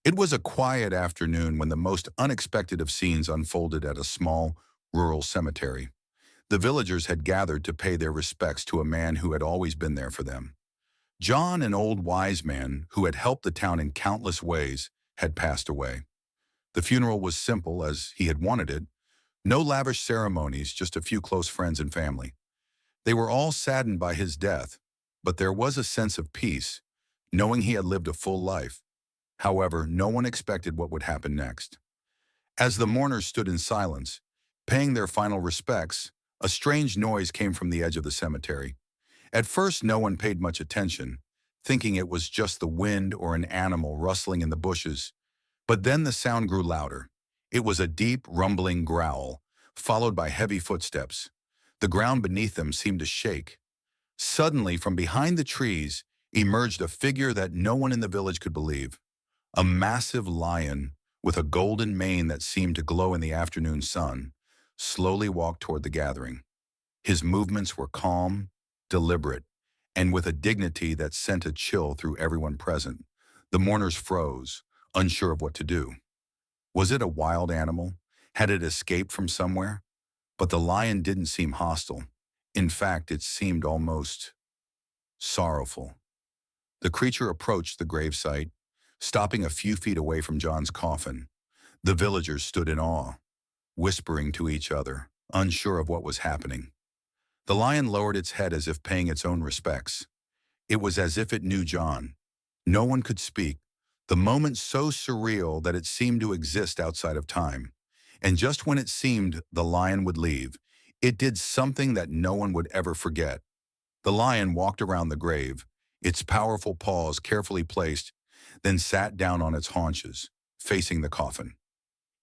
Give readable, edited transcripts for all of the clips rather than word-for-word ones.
It was a quiet afternoon when the most unexpected of scenes unfolded at a small, rural cemetery. The villagers had gathered to pay their respects to a man who had always been there for them. John, an old wise man who had helped the town in countless ways, had passed away. The funeral was simple as he had wanted it. No lavish ceremonies, just a few close friends and family. They were all saddened by his death, but there was a sense of peace, knowing he had lived a full life. However, no one expected what would happen next. As the mourners stood in silence, paying their final respects, a strange noise came from the edge of the cemetery. At first, no one paid much attention, thinking it was just the wind or an animal rustling in the bushes. But then the sound grew louder. It was a deep, rumbling growl, followed by heavy footsteps. The ground beneath them seemed to shake. Suddenly, from behind the trees, emerged a figure that no one in the village could believe. A massive lion, with a golden mane that seemed to glow in the afternoon sun, slowly walked toward the gathering. His movements were calm, deliberate, and with a dignity that sent a chill through everyone present. The mourners froze, unsure of what to do. Was it a wild animal? Had it escaped from somewhere? But the lion didn't seem hostile. In fact, it seemed almost sorrowful. The creature approached the gravesite, stopping a few feet away from John's coffin. The villagers stood in awe, whispering to each other, unsure of what was happening. The lion lowered its head as if paying its own respects. It was as if it knew John. No one could speak, the moment so surreal that it seemed to exist outside of time. And just when it seemed the lion would leave, it did something that no one would ever forget. The lion walked around the grave, its powerful paws carefully placed, then sat down on its haunches, facing the coffin.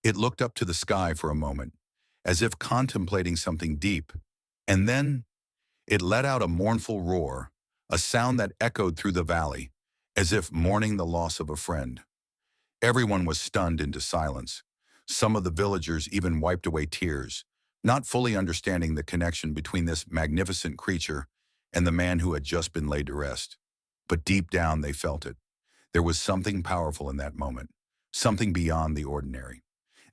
It looked up to the sky for a moment, as if contemplating something deep, and then it let out a mournful roar, a sound that echoed through the valley, as if mourning the loss of a friend. Everyone was stunned into silence. Some of the villagers even wiped away tears, not fully understanding the connection between this magnificent creature and the man who had just been laid to rest. But deep down they felt it. There was something powerful in that moment, something beyond the ordinary.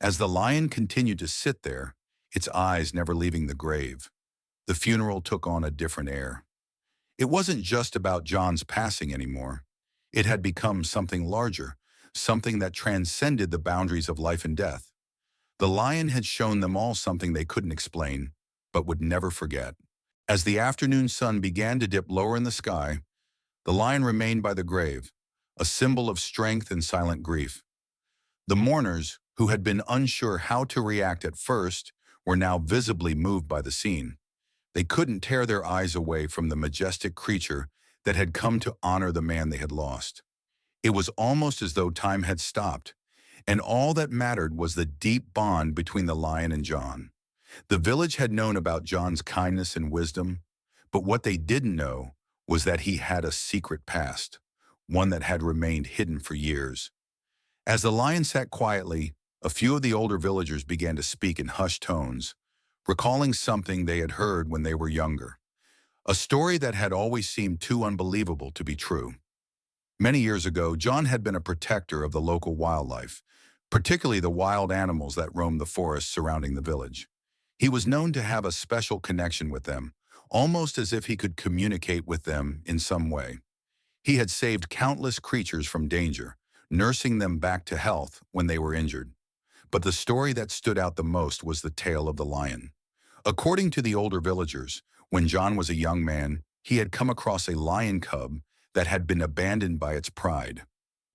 As the lion continued to sit there, its eyes never leaving the grave, the funeral took on a different air. It wasn't just about John's passing anymore. It had become something larger, something that transcended the boundaries of life and death. The lion had shown them all something they couldn't explain, but would never forget. As the afternoon sun began to dip lower in the sky, the lion remained by the grave, a symbol of strength and silent grief. The mourners, who had been unsure how to react at first, were now visibly moved by the scene. They couldn't tear their eyes away from the majestic creature that had come to honor the man they had lost. It was almost as though time had stopped, and all that mattered was the deep bond between the lion and John. The village had known about John's kindness and wisdom, but what they didn't know was that he had a secret past, one that had remained hidden for years. As the lion sat quietly, a few of the older villagers began to speak in hushed tones, recalling something they had heard when they were younger, a story that had always seemed too unbelievable to be true. Many years ago, John had been a protector of the local wildlife, particularly the wild animals that roamed the forests surrounding the village. He was known to have a special connection with them, almost as if he could communicate with them in some way. He had saved countless creatures from danger, nursing them back to health when they were injured. But the story that stood out the most was the tale of the lion. According to the older villagers, when John was a young man, he had come across a lion cub that had been abandoned by its pride.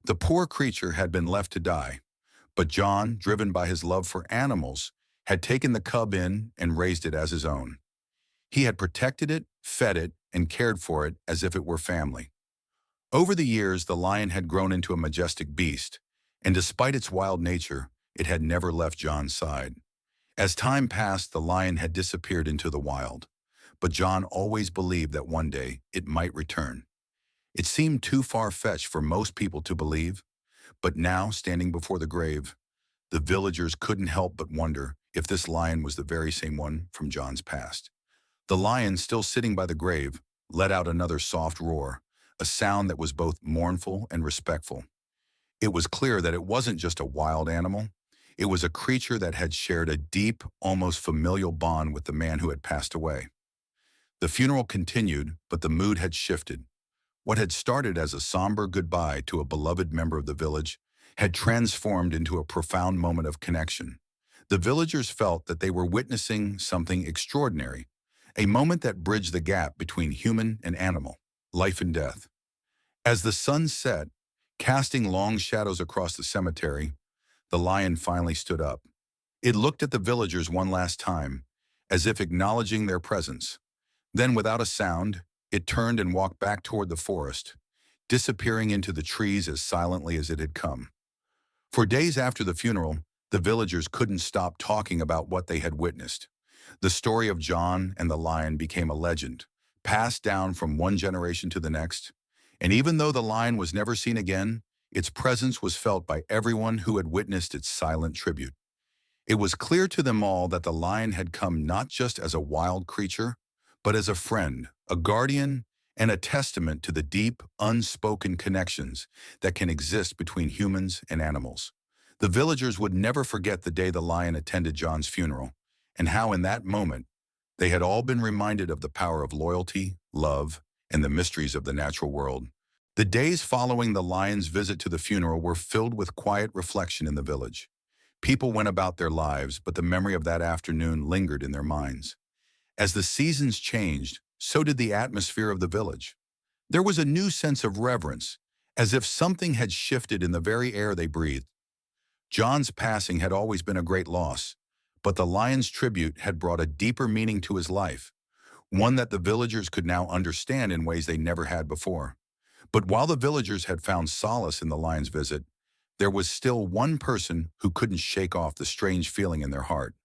The poor creature had been left to die, but John, driven by his love for animals, had taken the cub in and raised it as his own. He had protected it, fed it, and cared for it as if it were family. Over the years, the lion had grown into a majestic beast, and despite its wild nature, it had never left John's side. As time passed, the lion had disappeared into the wild, but John always believed that one day it might return. It seemed too far-fetched for most people to believe, but now, standing before the grave, the villagers couldn't help but wonder if this lion was the very same one from John's past. The lion, still sitting by the grave, let out another soft roar, a sound that was both mournful and respectful. It was clear that it wasn't just a wild animal. It was a creature that had shared a deep, almost familial bond with the man who had passed away. The funeral continued, but the mood had shifted. What had started as a somber goodbye to a beloved member of the village had transformed into a profound moment of connection. The villagers felt that they were witnessing something extraordinary, a moment that bridged the gap between human and animal, life and death. As the sun set, casting long shadows across the cemetery, the lion finally stood up. It looked at the villagers one last time, as if acknowledging their presence. Then, without a sound, it turned and walked back toward the forest, disappearing into the trees as silently as it had come. For days after the funeral, the villagers couldn't stop talking about what they had witnessed. The story of John and the lion became a legend, passed down from one generation to the next. And even though the lion was never seen again, its presence was felt by everyone who had witnessed its silent tribute. It was clear to them all that the lion had come not just as a wild creature, but as a friend, a guardian, and a testament to the deep, unspoken connections that can exist between humans and animals. The villagers would never forget the day the lion attended John's funeral, and how in that moment, they had all been reminded of the power of loyalty, love, and the mysteries of the natural world. The days following the lion's visit to the funeral were filled with quiet reflection in the village. People went about their lives, but the memory of that afternoon lingered in their minds. As the seasons changed, so did the atmosphere of the village. There was a new sense of reverence, as if something had shifted in the very air they breathed. John's passing had always been a great loss, but the lion's tribute had brought a deeper meaning to his life, one that the villagers could now understand in ways they never had before. But while the villagers had found solace in the lion's visit, there was still one person who couldn't shake off the strange feeling in their heart.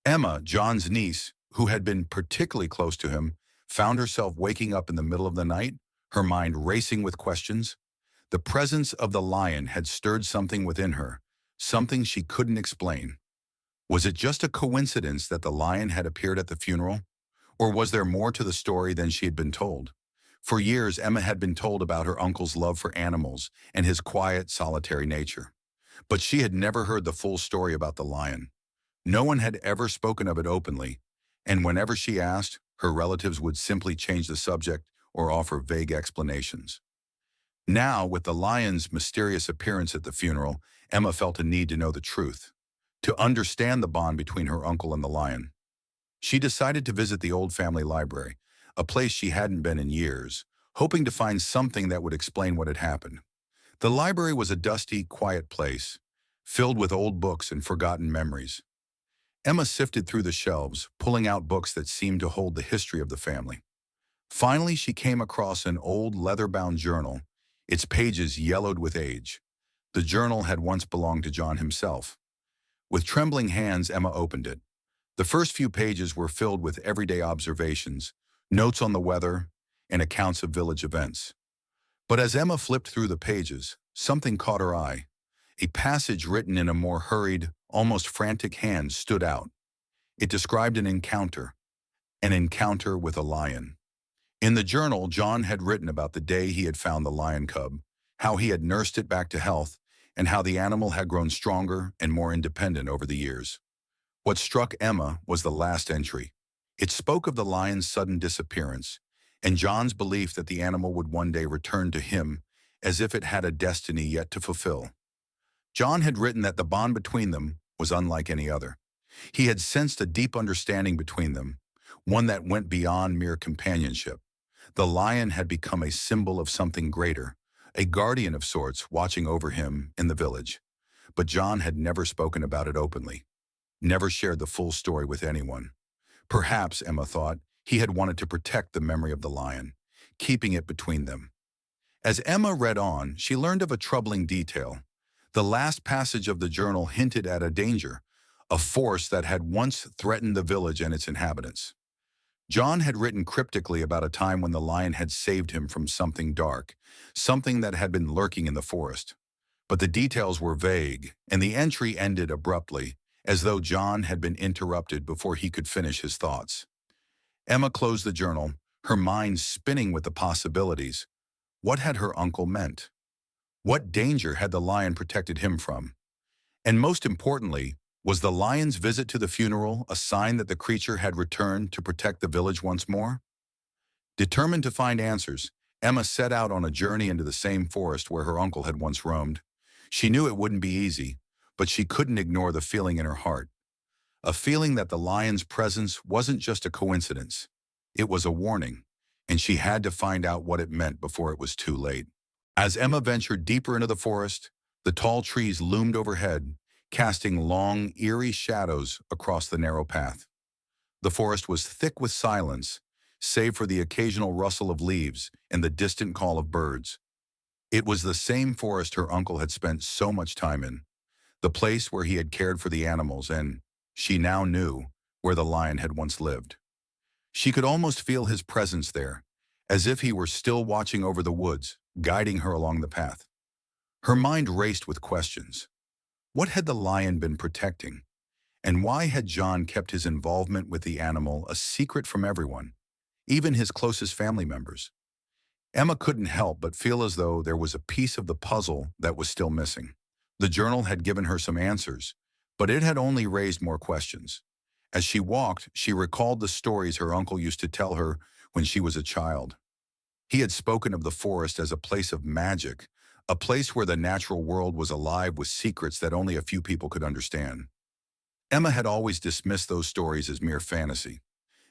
Emma, John's niece, who had been particularly close to him, found herself waking up in the middle of the night, her mind racing with questions. The presence of the lion had stirred something within her, something she couldn't explain. Was it just a coincidence that the lion had appeared at the funeral? Or was there more to the story than she had been told? For years, Emma had been told about her uncle's love for animals and his quiet, solitary nature. But she had never heard the full story about the lion. No one had ever spoken of it openly, and whenever she asked, her relatives would simply change the subject or offer vague explanations. Now, with the lion's mysterious appearance at the funeral, Emma felt a need to know the truth, to understand the bond between her uncle and the lion. She decided to visit the old family library, a place she hadn't been in years, hoping to find something that would explain what had happened. The library was a dusty, quiet place, filled with old books and forgotten memories. Emma sifted through the shelves, pulling out books that seemed to hold the history of the family. Finally, she came across an old leather-bound journal, its pages yellowed with age. The journal had once belonged to John himself. With trembling hands, Emma opened it. The first few pages were filled with everyday observations, notes on the weather, and accounts of village events. But as Emma flipped through the pages, something caught her eye. A passage written in a more hurried, almost frantic hand stood out. It described an encounter with a lion. In the journal, John had written about the day he had found the lion cub, how he had nursed it back to health, and how the animal had grown stronger and more independent over the years. What struck Emma was the last entry. It spoke of the lion's sudden disappearance, and John's belief that the animal would one day return to him as if it had a destiny yet to fulfill. John had written that the bond between them was unlike any other. He had sensed a deep understanding between them, one that went beyond mere companionship. The lion had become a symbol of something greater, a guardian of sorts watching over him in the village. But John had never spoken about it openly, never shared the full story with anyone. Perhaps, Emma thought, he had wanted to protect the memory of the lion, keeping it between them. As Emma read on, she learned of a troubling detail. The last passage of the journal hinted at a danger, a force that had once threatened the village and its inhabitants. John had written cryptically about a time when the lion had saved him from something dark, something that had been lurking in the forest. But the details were vague, and the entry ended abruptly, as though John had been interrupted before he could finish his thoughts. Emma closed the journal, her mind spinning with the possibilities. What had her uncle meant? What danger had the lion protected him from? And most importantly, was the lion's visit to the funeral a sign that the creature had returned to protect the village once more? Determined to find answers, Emma set out on a journey into the same forest where her uncle had once roamed. She knew it wouldn't be easy, but she couldn't ignore the feeling in her heart. A feeling that the lion's presence wasn't just a coincidence. It was a warning, and she had to find out what it meant before it was too late. As Emma ventured deeper into the forest, the tall trees loomed overhead, casting long, eerie shadows across the narrow path. The forest was thick with silence, save for the occasional rustle of leaves and the distant call of birds. It was the same forest her uncle had spent so much time in, the place where he had cared for the animals and, she now knew, where the lion had once lived. She could almost feel his presence there, as if he were still watching over the woods, guiding her along the path. Her mind raced with questions. What had the lion been protecting? And why had John kept his involvement with the animal a secret from everyone, even his closest family members? Emma couldn't help but feel as though there was a piece of the puzzle that was still missing. The journal had given her some answers, but it had only raised more questions. As she walked, she recalled the stories her uncle used to tell her when she was a child. He had spoken of the forest as a place of magic, a place where the natural world was alive with secrets that only a few people could understand. Emma had always dismissed those stories as mere fantasy.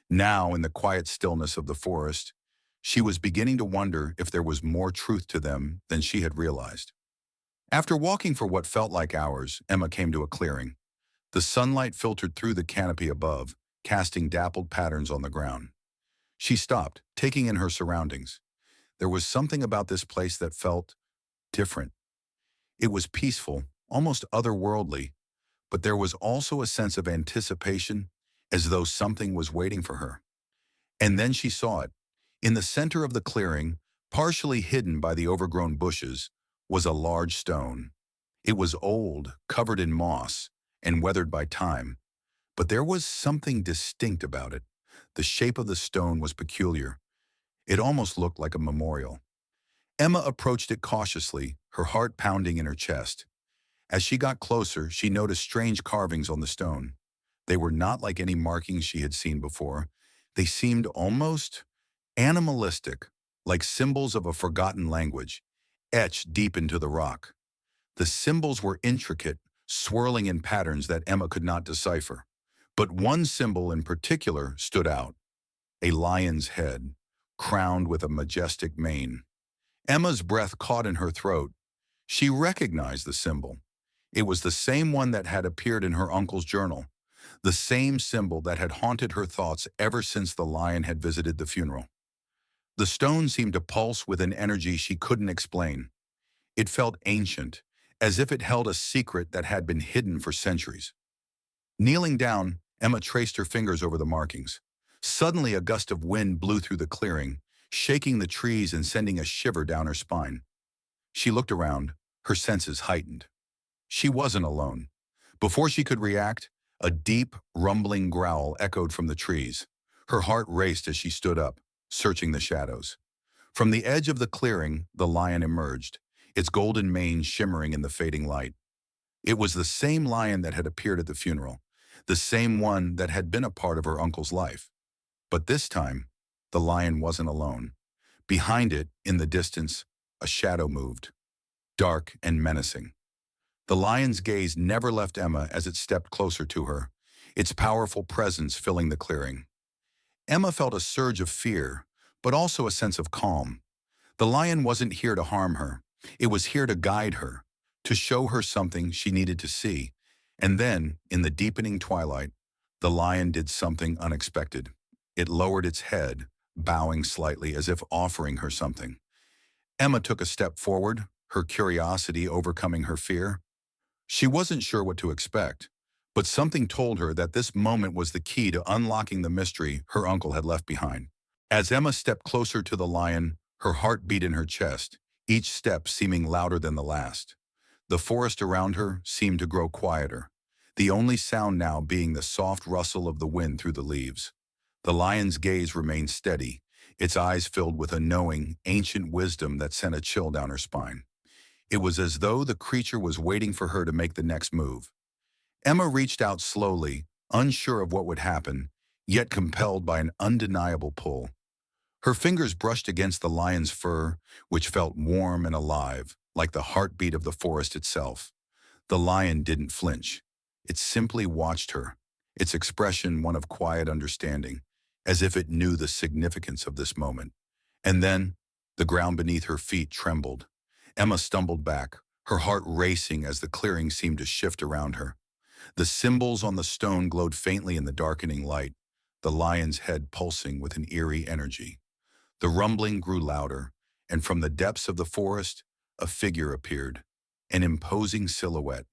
Now, in the quiet stillness of the forest, she was beginning to wonder if there was more truth to them than she had realized. After walking for what felt like hours, Emma came to a clearing. The sunlight filtered through the canopy above, casting dappled patterns on the ground. She stopped, taking in her surroundings. There was something about this place that felt different. It was peaceful, almost otherworldly, but there was also a sense of anticipation, as though something was waiting for her. And then she saw it. In the center of the clearing, partially hidden by the overgrown bushes, was a large stone. It was old, covered in moss, and weathered by time, but there was something distinct about it. The shape of the stone was peculiar. It almost looked like a memorial. Emma approached it cautiously, her heart pounding in her chest. As she got closer, she noticed strange carvings on the stone. They were not like any markings she had seen before. They seemed almost animalistic, like symbols of a forgotten language, etched deep into the rock. The symbols were intricate, swirling in patterns that Emma could not decipher. But one symbol in particular stood out: a lion's head, crowned with a majestic mane. Emma's breath caught in her throat. She recognized the symbol. It was the same one that had appeared in her uncle's journal, the same symbol that had haunted her thoughts ever since the lion had visited the funeral. The stone seemed to pulse with an energy she couldn't explain. It felt ancient, as if it held a secret that had been hidden for centuries. Kneeling down, Emma traced her fingers over the markings. Suddenly, a gust of wind blew through the clearing, shaking the trees and sending a shiver down her spine. She looked around, her senses heightened. She wasn't alone. Before she could react, a deep, rumbling growl echoed from the trees. Her heart raced as she stood up, searching the shadows. From the edge of the clearing, the lion emerged, its golden mane shimmering in the fading light. It was the same lion that had appeared at the funeral, the same one that had been a part of her uncle's life. But this time, the lion wasn't alone. Behind it, in the distance, a shadow moved, dark and menacing. The lion's gaze never left Emma as it stepped closer to her, its powerful presence filling the clearing. Emma felt a surge of fear, but also a sense of calm. The lion wasn't here to harm her. It was here to guide her, to show her something she needed to see. And then, in the deepening twilight, the lion did something unexpected. It lowered its head, bowing slightly as if offering her something. Emma took a step forward, her curiosity overcoming her fear. She wasn't sure what to expect, but something told her that this moment was the key to unlocking the mystery her uncle had left behind. As Emma stepped closer to the lion, her heart beat in her chest, each step seeming louder than the last. The forest around her seemed to grow quieter, the only sound now being the soft rustle of the wind through the leaves. The lion's gaze remained steady, its eyes filled with a knowing, ancient wisdom that sent a chill down her spine. It was as though the creature was waiting for her to make the next move. Emma reached out slowly, unsure of what would happen, yet compelled by an undeniable pull. Her fingers brushed against the lion's fur, which felt warm and alive, like the heartbeat of the forest itself. The lion didn't flinch. It simply watched her, its expression one of quiet understanding, as if it knew the significance of this moment. And then, the ground beneath her feet trembled. Emma stumbled back, her heart racing as the clearing seemed to shift around her. The symbols on the stone glowed faintly in the darkening light, the lion's head pulsing with an eerie energy. The rumbling grew louder, and from the depths of the forest, a figure appeared, an imposing silhouette,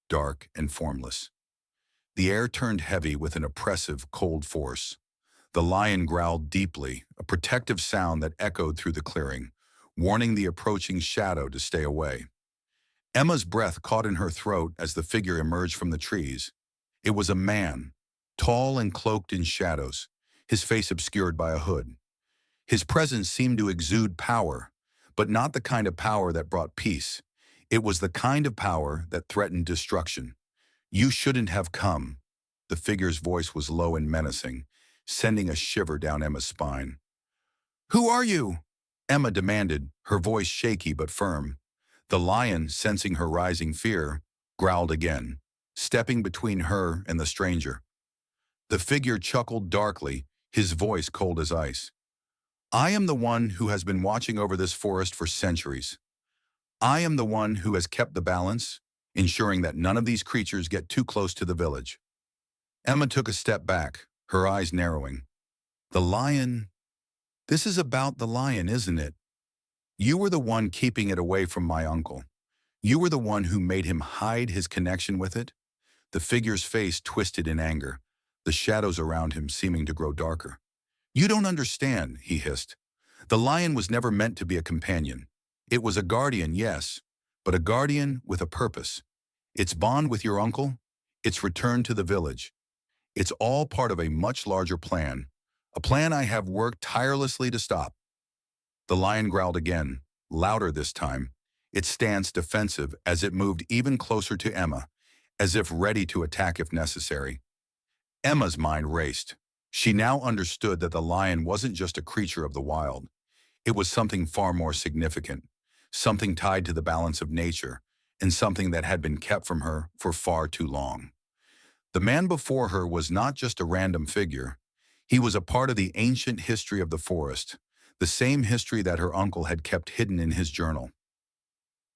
dark and formless. The air turned heavy with an oppressive, cold force. The lion growled deeply, a protective sound that echoed through the clearing, warning the approaching shadow to stay away. Emma's breath caught in her throat as the figure emerged from the trees. It was a man, tall and cloaked in shadows, his face obscured by a hood. His presence seemed to exude power, but not the kind of power that brought peace. It was the kind of power that threatened destruction. "You shouldn't have come." The figure's voice was low and menacing, sending a shiver down Emma's spine. "Who are you?" Emma demanded, her voice shaky but firm. The lion, sensing her rising fear, growled again, stepping between her and the stranger. The figure chuckled darkly, his voice cold as ice. "I am the one who has been watching over this forest for centuries. I am the one who has kept the balance, ensuring that none of these creatures get too close to the village." Emma took a step back, her eyes narrowing. "The lion? This is about the lion, isn't it? You were the one keeping it away from my uncle. You were the one who made him hide his connection with it." The figure's face twisted in anger, the shadows around him seeming to grow darker. "You don't understand," he hissed. "The lion was never meant to be a companion. It was a guardian, yes, but a guardian with a purpose. Its bond with your uncle, its return to the village. It's all part of a much larger plan, a plan I have worked tirelessly to stop." The lion growled again, louder this time, its stance defensive as it moved even closer to Emma, as if ready to attack if necessary. Emma's mind raced. She now understood that the lion wasn't just a creature of the wild. It was something far more significant, something tied to the balance of nature, and something that had been kept from her for far too long. The man before her was not just a random figure. He was a part of the ancient history of the forest, the same history that her uncle had kept hidden in his journal.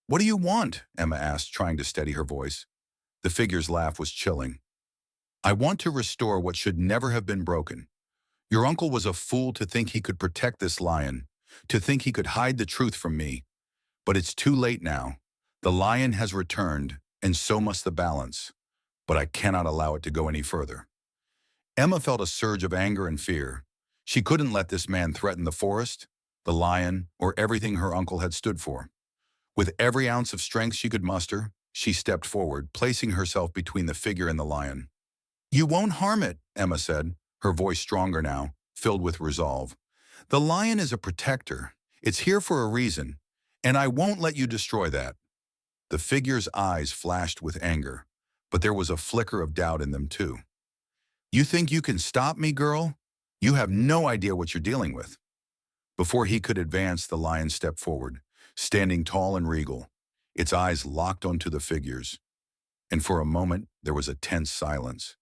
"What do you want?" Emma asked, trying to steady her voice. The figure's laugh was chilling. "I want to restore what should never have been broken. Your uncle was a fool to think he could protect this lion, to think he could hide the truth from me. But it's too late now. The lion has returned, and so must the balance. But I cannot allow it to go any further." Emma felt a surge of anger and fear. She couldn't let this man threaten the forest, the lion, or everything her uncle had stood for. With every ounce of strength she could muster, she stepped forward, placing herself between the figure and the lion. "You won't harm it," Emma said, her voice stronger now, filled with resolve. "The lion is a protector. It's here for a reason, and I won't let you destroy that." The figure's eyes flashed with anger, but there was a flicker of doubt in them too. "You think you can stop me, girl? You have no idea what you're dealing with." Before he could advance, the lion stepped forward, standing tall and regal, its eyes locked onto the figures. And for a moment, there was a tense silence.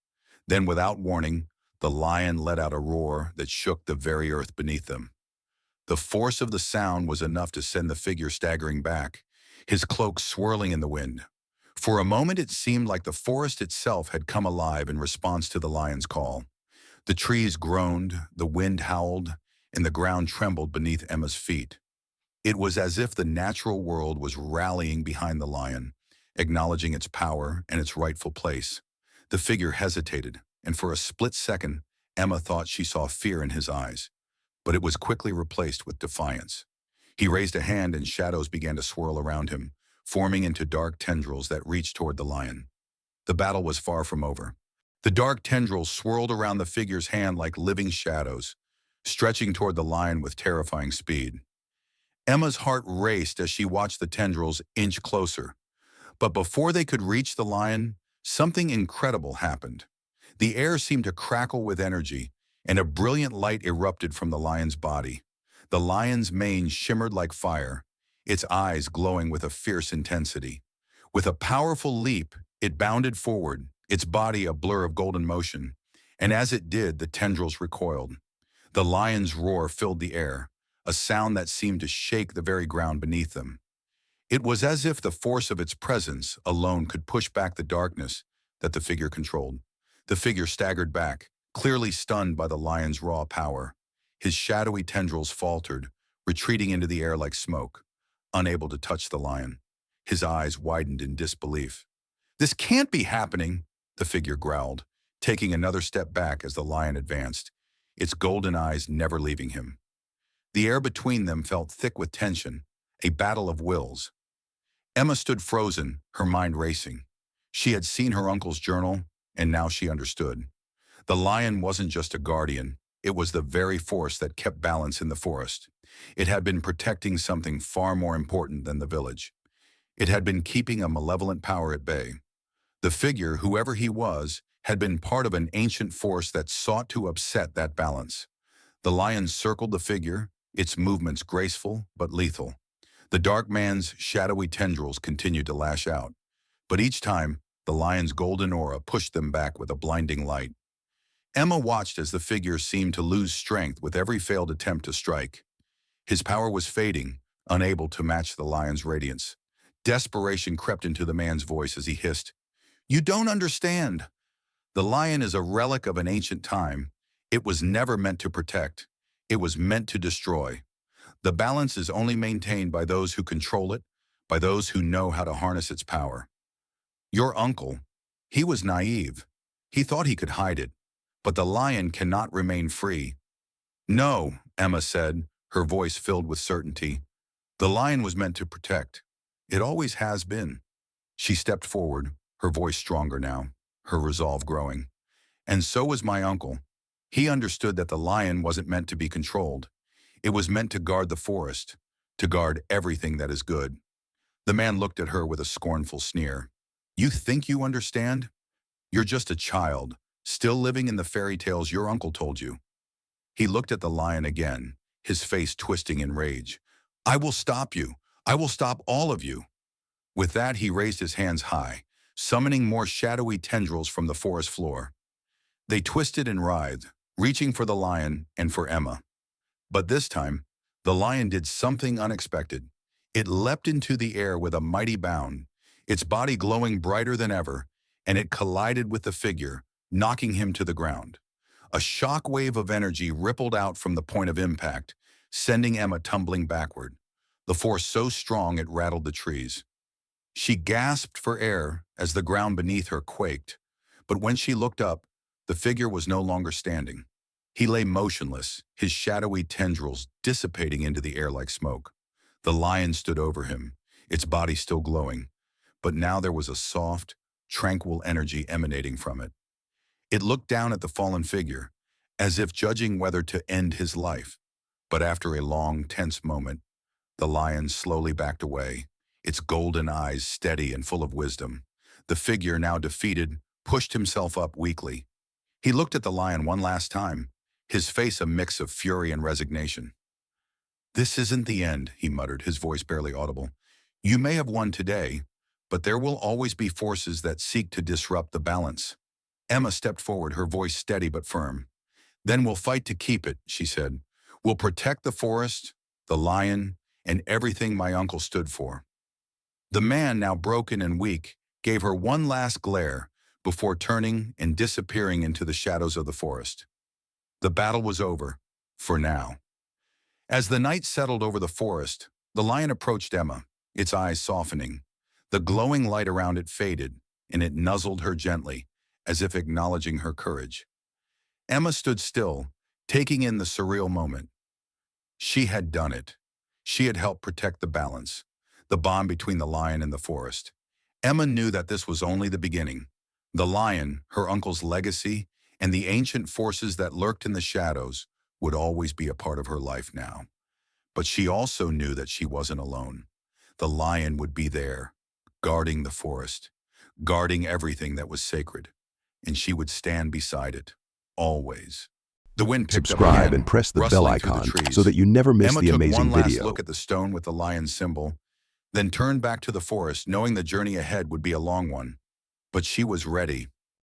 Then, without warning, the lion let out a roar that shook the very earth beneath them. The force of the sound was enough to send the figure staggering back, his cloak swirling in the wind. For a moment, it seemed like the forest itself had come alive in response to the lion's call. The trees groaned, the wind howled, and the ground trembled beneath Emma's feet. It was as if the natural world was rallying behind the lion, acknowledging its power and its rightful place. The figure hesitated, and for a split second, Emma thought she saw fear in his eyes, but it was quickly replaced with defiance. He raised a hand and shadows began to swirl around him, forming into dark tendrils that reached toward the lion. The battle was far from over. The dark tendrils swirled around the figure's hand like living shadows, stretching toward the lion with terrifying speed. Emma's heart raced as she watched the tendrils inch closer. But before they could reach the lion, something incredible happened. The air seemed to crackle with energy, and a brilliant light erupted from the lion's body. The lion's mane shimmered like fire, its eyes glowing with a fierce intensity. With a powerful leap, it bounded forward, its body a blur of golden motion, and as it did, the tendrils recoiled. The lion's roar filled the air, a sound that seemed to shake the very ground beneath them. It was as if the force of its presence alone could push back the darkness that the figure controlled. The figure staggered back, clearly stunned by the lion's raw power. His shadowy tendrils faltered, retreating into the air like smoke, unable to touch the lion. His eyes widened in disbelief. "This can't be happening," the figure growled, taking another step back as the lion advanced, its golden eyes never leaving him. The air between them felt thick with tension, a battle of wills. Emma stood frozen, her mind racing. She had seen her uncle's journal, and now she understood. The lion wasn't just a guardian, it was the very force that kept balance in the forest. It had been protecting something far more important than the village. It had been keeping a malevolent power at bay. The figure, whoever he was, had been part of an ancient force that sought to upset that balance. The lion circled the figure, its movements graceful but lethal. The dark man's shadowy tendrils continued to lash out, but each time, the lion's golden aura pushed them back with a blinding light. Emma watched as the figure seemed to lose strength with every failed attempt to strike. His power was fading, unable to match the lion's radiance. Desperation crept into the man's voice as he hissed, "You don't understand. The lion is a relic of an ancient time. It was never meant to protect. It was meant to destroy. The balance is only maintained by those who control it, by those who know how to harness its power. Your uncle, he was naive. He thought he could hide it. But the lion cannot remain free." "No," Emma said, her voice filled with certainty. "The lion was meant to protect. It always has been." She stepped forward, her voice stronger now, her resolve growing. "And so was my uncle. He understood that the lion wasn't meant to be controlled. It was meant to guard the forest, to guard everything that is good." The man looked at her with a scornful sneer. "You think you understand? You're just a child, still living in the fairy tales your uncle told you." He looked at the lion again, his face twisting in rage. "I will stop you. I will stop all of you." With that, he raised his hands high, summoning more shadowy tendrils from the forest floor. They twisted and writhed, reaching for the lion and for Emma. But this time, the lion did something unexpected. It leapt into the air with a mighty bound, its body glowing brighter than ever, and it collided with the figure, knocking him to the ground. A shock wave of energy rippled out from the point of impact, sending Emma tumbling backward, the force so strong it rattled the trees. She gasped for air as the ground beneath her quaked, but when she looked up, the figure was no longer standing. He lay motionless, his shadowy tendrils dissipating into the air like smoke. The lion stood over him, its body still glowing, but now there was a soft, tranquil energy emanating from it. It looked down at the fallen figure, as if judging whether to end his life. But after a long, tense moment, the lion slowly backed away, its golden eyes steady and full of wisdom. The figure, now defeated, pushed himself up weakly. He looked at the lion one last time, his face a mix of fury and resignation. "This isn't the end," he muttered, his voice barely audible. "You may have won today, but there will always be forces that seek to disrupt the balance." Emma stepped forward, her voice steady but firm. "Then we'll fight to keep it," she said. "We'll protect the forest, the lion, and everything my uncle stood for." The man, now broken and weak, gave her one last glare before turning and disappearing into the shadows of the forest. The battle was over, for now. As the night settled over the forest, the lion approached Emma, its eyes softening. The glowing light around it faded, and it nuzzled her gently, as if acknowledging her courage. Emma stood still, taking in the surreal moment. She had done it. She had helped protect the balance, the bond between the lion and the forest. Emma knew that this was only the beginning. The lion, her uncle's legacy, and the ancient forces that lurked in the shadows would always be a part of her life now. But she also knew that she wasn't alone. The lion would be there, guarding the forest, guarding everything that was sacred, and she would stand beside it, always. The wind picked up Subscribe again, and press the bell rustling through the icon trees. so that you never miss Emma the took amazing one last video. look at the stone with the lion's symbol, then turned back to the forest, knowing the journey ahead would be a long one. But she was ready.